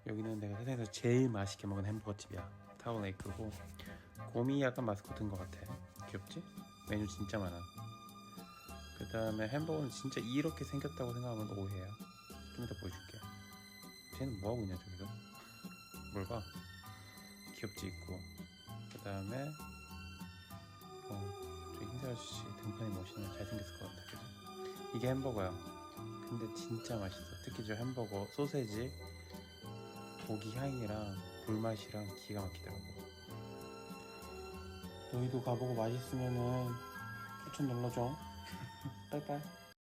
여기는 내가 세상에서 제일 맛있게 먹은 햄버거 집이야. 타워레이크고 곰이 약간 마스코트인 것 같아. 귀엽지? 메뉴 진짜 많아. 그 다음에 햄버거는 진짜 이렇게 생겼다고 생각하면 오해야. 좀 이따 보여줄게. 쟤는 뭐하고 있냐 저기서? 뭘 봐? 귀엽지 있고. 그 다음에 저 흰색 아저씨 등판이 멋있네. 잘생겼을 것 같아. 그치? 이게 햄버거야. 근데 진짜 맛있어. 특히 저 햄버거 소세지 고기 향이랑 불맛이랑 기가 막히더라고. 너희도 가보고 맛있으면은 추천 눌러줘. 빠이빠이.